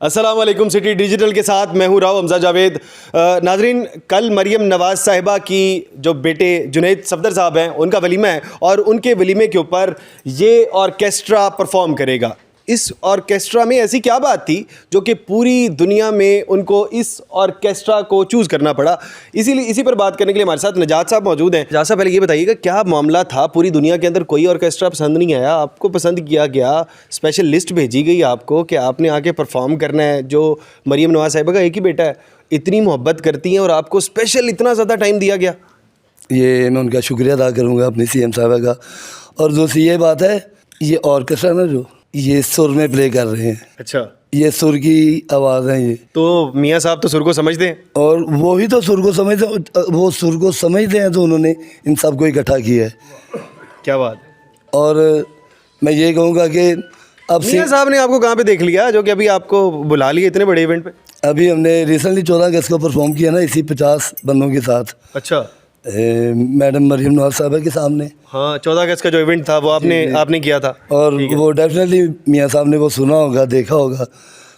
अस्सलाम वालेकुम। City digital के साथ मैं हूँ राव हमजा जावेद। नाजरीन, कल मरियम नवाज़ साहिबा की जो बेटे जुनैद सफदर साहब हैं उनका वलीमा है और उनके वलीमे के ऊपर ये ऑर्केस्ट्रा परफॉर्म करेगा। इस ऑर्केस्ट्रा में ऐसी क्या बात थी जो कि पूरी दुनिया में उनको इस ऑर्केस्ट्रा को चूज़ करना पड़ा। इसी पर बात करने के लिए हमारे साथ नजात साहब मौजूद हैं। नजात साहब, पहले ये बताइएगा क्या मामला था? पूरी दुनिया के अंदर कोई ऑर्केस्ट्रा पसंद नहीं आया, आपको पसंद किया गया, स्पेशल लिस्ट भेजी गई आपको कि आपने आके परफॉर्म करना है। जो मरियम नवाज़ साहिबा का एक ही बेटा है, इतनी मोहब्बत करती हैं और आपको स्पेशल इतना ज़्यादा टाइम दिया गया। ये मैं उनका शुक्रिया अदा करूँगा अपनी CM साहबा का। और दूसरी ये बात है, ये ऑर्केस्ट्रा ना जो ये सुर में प्ले कर रहे हैं। अच्छा, ये सुर की आवाज़ है ये। तो मियाँ साहब तो सुर को समझते हैं और वो ही तो सुर को समझते, वो सुर को समझते हैं तो उन्होंने इन सबको इकट्ठा किया है। क्या बात। और मैं ये कहूँगा कि अब मियाँ साहब ने आपको कहाँ पे देख लिया जो कि अभी आपको बुला लिया इतने बड़े इवेंट पे? अभी हमने रिसेंटली 14 अगस्त को परफॉर्म किया ना, इसी 50 बंदों के साथ। अच्छा, मैडम मरियम नवाज़ साहिबा के सामने। हाँ, 14 अगस्त का जो इवेंट था वो आपने किया था। और वो डेफिनेटली मियाँ साहब ने वो सुना होगा, देखा होगा।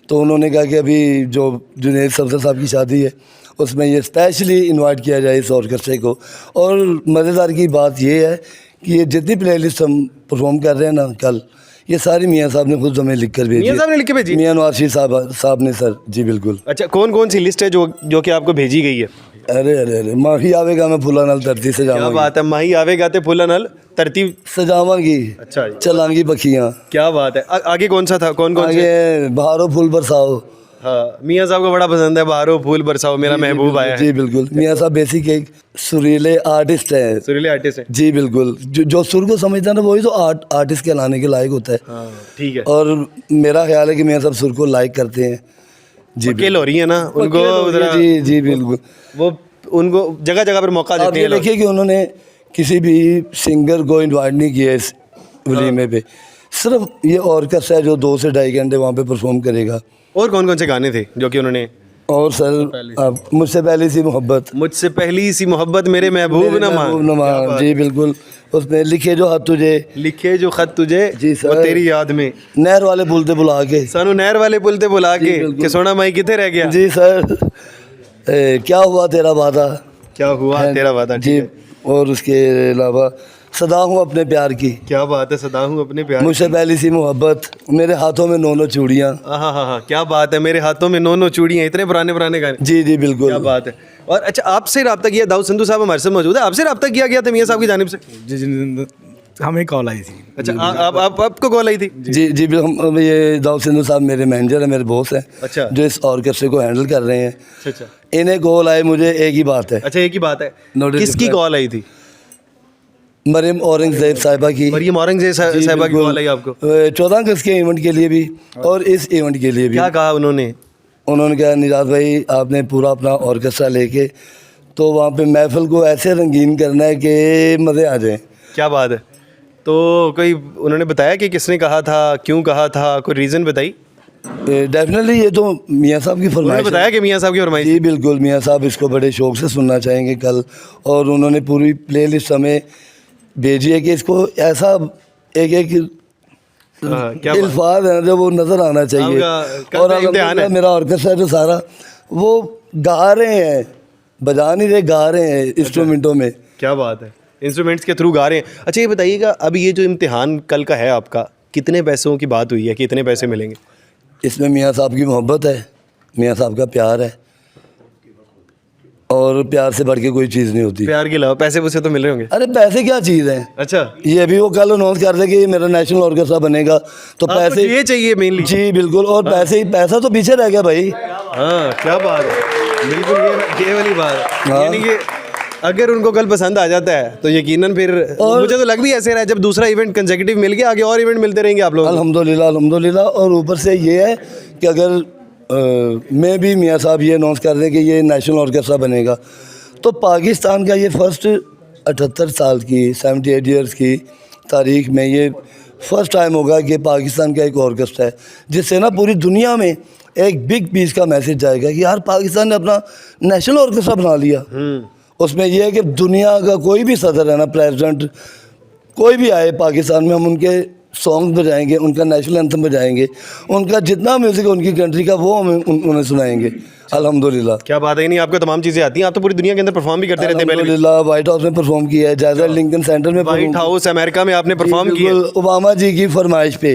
तो उन्होंने कहा कि अभी जो जुनैद सफदर साहब की शादी है उसमें ये स्पेशली इनवाइट किया जाए इस ऑर्केस्ट्रे को। और मज़ेदार की बात ये है कि ये जितनी प्लेलिस्ट हम परफॉर्म कर रहे हैं ना कल, ये सारी मियाँ साहब ने खुद हमें लिख कर भेजी। मियाँ साहब ने लिख के भेजी? मियाँ नवाज साहब ने सर जी बिल्कुल। अच्छा, कौन कौन सी लिस्ट है जो कि आपको भेजी गई है? अरे माही आवेगा मैं फुला नल धरती क्या सजावांगी। बात है, माही आवेगा ते फुला नल तरतीब सजावांगी। अच्छा, चलांगी पखियाँ। क्या बात है। आगे कौन सा था? कौन से? आगे बहारो फूल बरसाओ। हाँ, मियाँ साहब को बड़ा पसंद है बहारो फूल बरसाओ, मेरा महबूब आया है। जी बिल्कुल। मियाँ साहब बेसिक एक सुरीले आर्टिस्ट हैं। सुरीले आर्टिस्ट है। जी बिल्कुल। जो सुर को समझता है ना वही तो आर्टिस्ट कहलाने के लायक होता है। हाँ, ठीक है। और मेरा ख्याल है कि मियाँ साहब सुर को लाइक करते हैं। जी खेल हो रही है ना उनको? जी बिल्कुल। वो उनको जगह जगह पर मौका देते हैं। देखिए कि उन्होंने किसी भी सिंगर को इन्वाइट नहीं किया इस वलीमे पे, सिर्फ ये ऑर्केस्ट्रा है जो 2 से 2.5 घंटे वहाँ पे परफॉर्म करेगा। और कौन कौन से गाने थे जो कि उन्होंने? और सर मुझसे पहली सी मोहब्बत, मुझसे पहली सी मोहब्बत, मेरे महबूब नमा। जी बिल्कुल। उसमें लिखे जो खत तुझे, लिखे जो खत तुझे जी सर, वो तेरी याद में, नहर वाले पुल ते बुला के, सानू नहर वाले पुल ते बुला के कि सोना माई किथे रह गया। जी सर। क्या हुआ तेरा वादा, क्या हुआ तेरा वादा। जी। और उसके अलावा सदा हूँ अपने प्यार की। क्या बात है, सदा हूँ अपने प्यार। मुझसे पहली सी मोहब्बत, मेरे हाथों में 9 चूड़ियाँ। हाँ, क्या बात है, मेरे हाथों में 9 चूड़ियाँ। इतने पुराने गाने। जी बिल्कुल। क्या बात है। और अच्छा, आपसे रब्ता किया, दाऊद संधू साहब हमारे साथ मौजूद है, आपसे रब्ता किया गया था मियाँ साहब की जानिब से? जी, हमें कॉल आई थी। अच्छा, आपको कॉल आई थी? जी बिल्कुल। ये दाऊद सिंधु साहब मेरे मैनेजर हैं, मेरे बॉस हैं। अच्छा, जो इस ऑर्केस्ट्रे को हैंडल कर रहे हैं। अच्छा। इन्हें कॉल आई, मुझे एक ही बात है। अच्छा, एक ही बात है। किसकी कॉल आई थी? मरियम औरंगजेब साहिबा की। मरियम औरंगजेब साहिबा की कॉल आई आपको? 14 अगस्त के इवेंट के लिए भी और इस इवेंट के लिए भी। क्या कहा उन्होंने? उन्होंने कहा निजात भाई आपने पूरा अपना ऑर्केस्ट्रा लेके तो वहाँ पे महफिल को ऐसे रंगीन करना है कि मज़े आ जाएं। क्या बात है। तो कोई उन्होंने बताया कि किसने कहा था, क्यों कहा था, कोई रीज़न बताई? डेफिनेटली ये तो मियाँ साहब की फरमाइश। बताया कि मियाँ साहब की फरमाइश? जी बिल्कुल। मियाँ साहब इसको बड़े शौक से सुनना चाहेंगे कल, और उन्होंने पूरी प्लेलिस्ट हमें भेजी है कि इसको ऐसा एक अल्फाज है जो वो नज़र आना चाहिए। और मेरा ऑर्केस्ट्रा जो सारा वो गा रहे हैं, बजा नहीं रहे, गा रहे हैं इंस्ट्रूमेंटों में। क्या बात है, इंस्ट्रूमेंट्स के थ्रू गा रहे हैं। अच्छा, ये बताइएगा अभी ये जो इम्तिहान कल का है आपका, कितने पैसों की बात हुई है कि इतने पैसे मिलेंगे? इसमें मियाँ साहब की मोहब्बत है, मियाँ साहब का प्यार है, और प्यार से बढ़ के कोई चीज़ नहीं होती। प्यार के अलावा पैसे वैसे तो मिल रहे होंगे? अरे पैसे क्या चीज़ है। अच्छा, ये भी वो कल अनाउंस कर दे कि ये मेरा नेशनल ऑर्केस्ट्रा बनेगा तो पैसे ये चाहिए मेनली। जी बिल्कुल। और पैसा तो पीछे रह गया भाई। हाँ, क्या बात है, बिल्कुल ये वाली बात है। यानी कि अगर उनको कल पसंद आ जाता है तो यकीनन फिर मुझे तो लग भी ऐसे रहा है, जब दूसरा इवेंट कंसेक्यूटिव मिल गया आगे और इवेंट मिलते रहेंगे आप लोग। अल्हम्दुलिल्लाह। और ऊपर से ये है कि अगर मैं भी मियाँ साहब ये अनाउंस कर दें कि ये नेशनल ऑर्केस्ट्रा बनेगा तो पाकिस्तान का ये फर्स्ट 78 साल की 78 ईयर्स की तारीख में ये फर्स्ट टाइम होगा कि पाकिस्तान का एक ऑर्केस्ट्रा है, जिससे ना पूरी दुनिया में एक बिग पीस का मैसेज जाएगा कि यार पाकिस्तान ने अपना नेशनल ऑर्केस्ट्रा बना लिया। उसमें यह है कि दुनिया का कोई भी सदर है ना, प्रेसिडेंट कोई भी आए पाकिस्तान में, हम उनके सॉन्ग बजाएंगे, उनका नेशनल एंथम बजाएंगे, उनका जितना म्यूज़िक है उनकी कंट्री का वो हमें उन्हें सुनाएंगे अल्हम्दुलिल्लाह। क्या बात है, नहीं आपको तमाम चीज़ें आती हैं, आप तो पूरी दुनिया के अंदर परफॉर्म भी करते रहते हैं। पहले अल्हम्दुलिल्लाह व्हाइट हाउस में परफॉर्म किया है, जैसा लिंकन सेंटर में व्हाइट हाउस अमेरिका में आपने परफॉर्म किया। ओबामा जी की फरमाइश पे।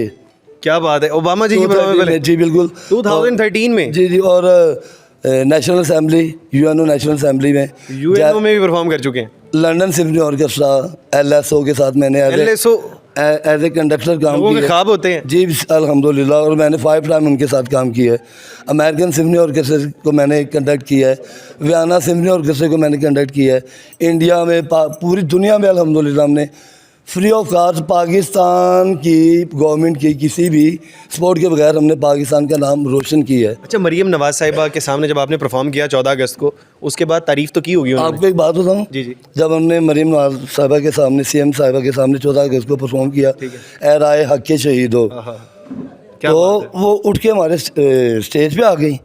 क्या बात है, ओबामा जी की परफॉर्मेंस पहले जी बिल्कुल 2013 में। जी जी, और national assembly, UNO national assembly में, यूएनओ में भी परफॉर्म कर चुके हैं। लंदन सिम्फनी ऑर्केस्ट्रा एलएसओ के साथ मैंने LSO एज ए कंडक्टर काम लोगों के किया। ख्वाब होते हैं। जी अल्हम्दुलिल्लाह, और मैंने 5 टाइम उनके साथ काम किया है। अमेरिकन सिम्फनी ऑर्केस्ट्रा को मैंने कंडक्ट किया है, वियना सिम्फनी ऑर्केस्ट्रा को मैंने कंडक्ट किया है। इंडिया में पूरी दुनिया में अल्हम्दुलिल्लाह हमने फ्री ऑफ कॉस्ट पाकिस्तान की गवर्नमेंट की किसी भी सपोर्ट के बगैर हमने पाकिस्तान का नाम रोशन किया है। अच्छा, मरियम नवाज साहिबा के सामने जब आपने परफॉर्म किया 14 अगस्त को, उसके बाद तारीफ तो की होगी उन्होंने। आपको एक बात बताऊँ, जी जी। जब हमने मरियम नवाज साहिबा के सामने, सीएम साहिबा के सामने 14 अगस्त को परफॉर्म किया, ए राय हक के शहीद हो, क्या तो बात है। वो उठ के हमारे स्टेज पे आ गई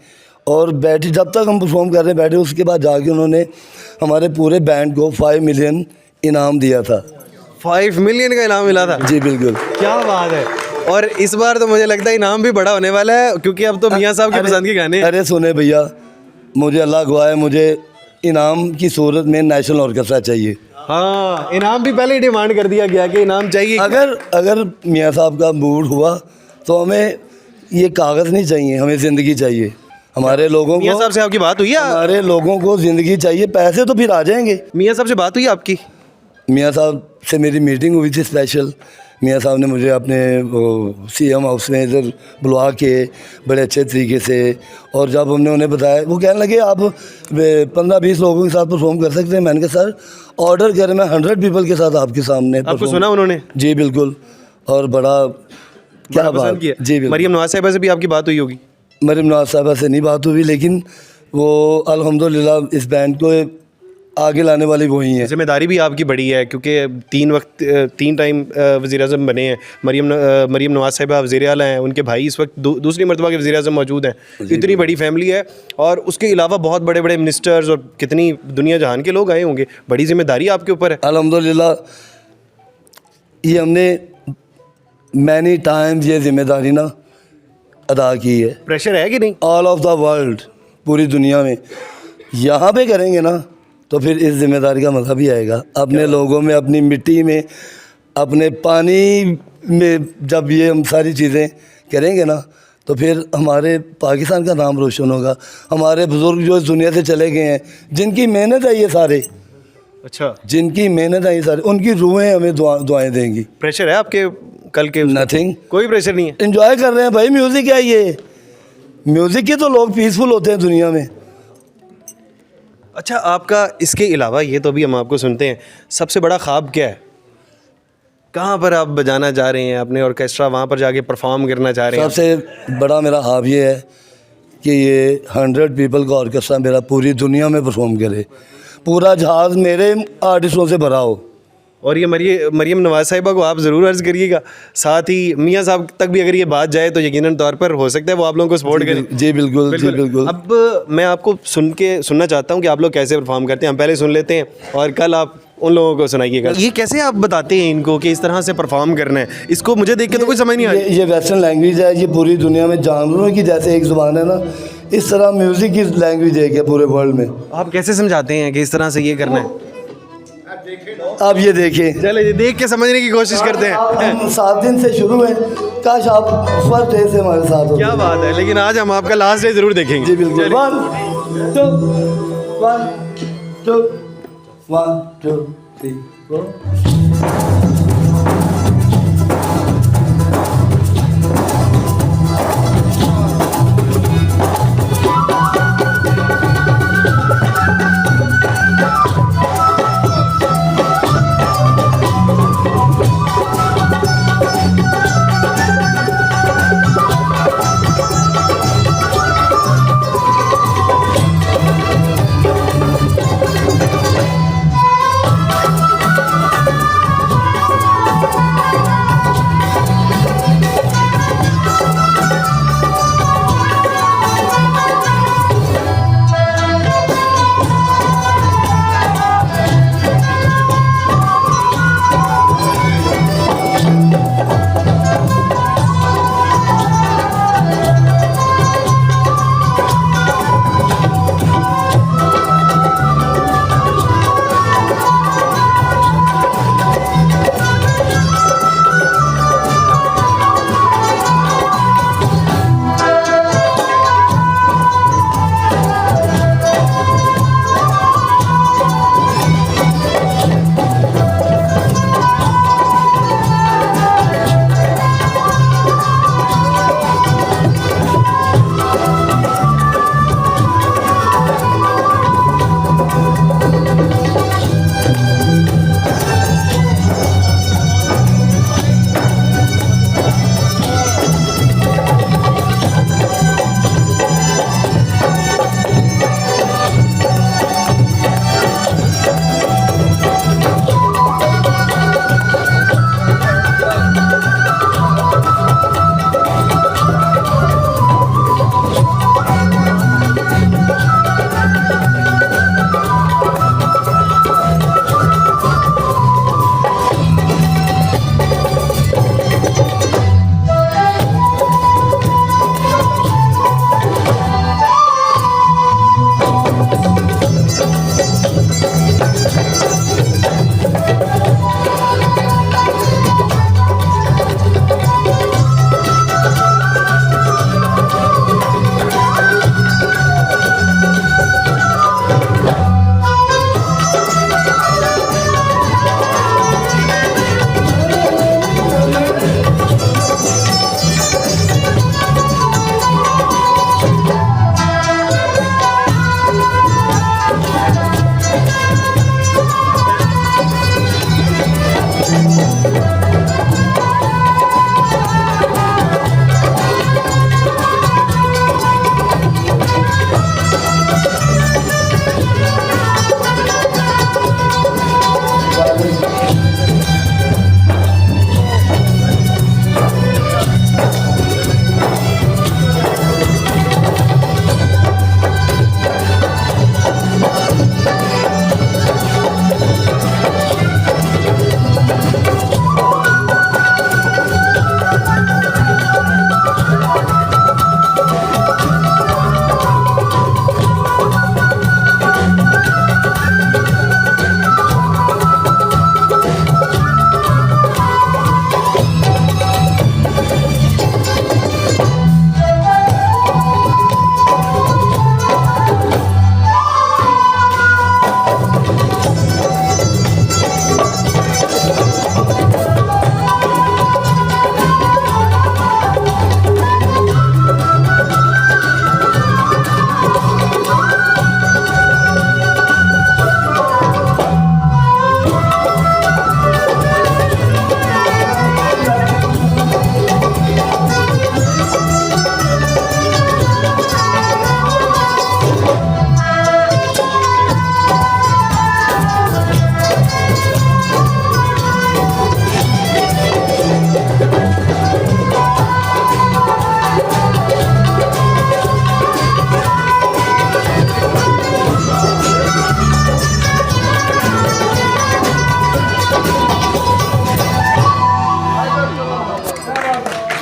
और बैठी। जब तक हम परफॉर्म कर रहे बैठे, उसके बाद जाके उन्होंने हमारे पूरे बैंड को 5 मिलियन इनाम दिया था। 5 मिलियन का इनाम मिला था। जी बिल्कुल। क्या बात है। और इस बार तो मुझे लगता है इनाम भी बड़ा होने वाला है, क्योंकि अब तो मियाँ साहब की पसंद के गाने। अरे सुने भैया, मुझे अल्लाह गवाह है, मुझे इनाम की सूरत में नेशनल ऑर्केस्ट्रा चाहिए। हाँ, इनाम भी पहले ही डिमांड कर दिया गया कि इनाम चाहिए। अगर मियाँ साहब का मूड हुआ तो हमें ये कागज़ नहीं चाहिए, हमें ज़िंदगी चाहिए। हमारे लोगों मियाँ को, साहब से आपकी बात हुई है? हमारे लोगों को ज़िंदगी चाहिए, पैसे तो फिर आ जाएंगे। मियाँ साहब से बात हुई आपकी? मियाँ साहब से मेरी मीटिंग हुई थी स्पेशल। मियाँ साहब ने मुझे अपने सीएम हाउस में इधर बुलवा के बड़े अच्छे तरीके से, और जब हमने उन्हें बताया, वो कहने लगे आप 15-20 लोगों के साथ परफॉर्म कर सकते हैं। मैंने कहा सर ऑर्डर करें, मैं 100 पीपल के साथ आपके सामने। आपको सुना उन्होंने? जी बिल्कुल, और बड़ा क्या बात किया। जी बिल्कुल। मरियम नवाज साहिबा से भी आपकी बात हुई होगी? मरियम नवाज साहिबा से नहीं बात हुई, लेकिन वो अल्हम्दुलिल्लाह इस बैंड को आगे लाने वाली वही हैं। जिम्मेदारी भी आपकी बड़ी है, क्योंकि 3 टाइम वज़ीर-ए-आज़म बने हैं। मरियम नवाज साहिबा वज़ीर आला हैं, उनके भाई इस वक्त दूसरी मरतबा के वज़ीर-ए-आज़म मौजूद हैं। इतनी बड़ी फैमिली है, और उसके अलावा बहुत बड़े बड़े मिनिस्टर्स और कितनी दुनिया जहान के लोग आए होंगे। बड़ी जिम्मेदारी आपके ऊपर है। अल्हम्दुलिल्लाह, ये हमने मैनी टाइम्स ये जिम्मेदारी ना अदा की है। प्रेशर है कि नहीं? ऑल ऑफ द वर्ल्ड, पूरी दुनिया में। यहाँ पे करेंगे ना तो फिर इस जिम्मेदारी का मज़ा भी आएगा। अपने लोगों में, अपनी मिट्टी में, अपने पानी में जब ये हम सारी चीज़ें करेंगे ना, तो फिर हमारे पाकिस्तान का नाम रोशन होगा। हमारे बुज़ुर्ग जो इस दुनिया से चले गए हैं, जिनकी मेहनत है ये सारे, अच्छा, जिनकी मेहनत है ये सारे, उनकी रूहें हमें दुआएं देंगी। प्रेशर है आपके कल के? नथिंग, कोई प्रेशर नहीं है। एंजॉय कर रहे हैं भाई। म्यूज़िक है ये, म्यूज़िक के तो लोग पीसफुल होते हैं दुनिया में। अच्छा, आपका इसके अलावा, ये तो अभी हम आपको सुनते हैं, सबसे बड़ा ख्वाब क्या है? कहाँ पर आप बजाना चाह रहे हैं? अपने ऑर्केस्ट्रा वहाँ पर जाके परफॉर्म करना चाह रहे हैं? सबसे बड़ा मेरा ख्वाब ये है कि ये 100 पीपल का ऑर्केस्ट्रा मेरा पूरी दुनिया में परफॉर्म करे, पूरा जहाज़ मेरे आर्टिस्टों से भरा हो। और ये मरियम नवाज साहिबा को आप ज़रूर अर्ज़ करिएगा, साथ ही मियाँ साहब तक भी अगर ये बात जाए तो यकीनन तौर पर हो सकता है वो आप लोगों को सपोर्ट करें। जी बिल्कुल, जी बिल्कुल। अब मैं आपको सुनना चाहता हूँ कि आप लोग कैसे परफॉर्म करते हैं। हम पहले सुन लेते हैं और कल आप उन लोगों को सुनाइएगा। ये कैसे आप बताते हैं इनको कि इस तरह से परफॉर्म करना है? इसको मुझे देख के तो कुछ समझ नहीं आया। ये वेस्टर्न लैंग्वेज है, ये पूरी दुनिया में जानवरों की जैसे एक ज़ुबान है ना, इस तरह म्यूज़िक की लैंग्वेज है क्या पूरे वर्ल्ड में। आप कैसे समझाते हैं कि इस तरह से ये करना है? आप ये देखें, चले देख के समझने की कोशिश करते हैं। हम 7 दिन से शुरू है, काश आप फर्स्ट डे से हमारे साथ हो। क्या बात है, लेकिन आज हम आपका लास्ट डे ज़रूर देखेंगे। जी बिल्कुल। 1 2 1 2 3 4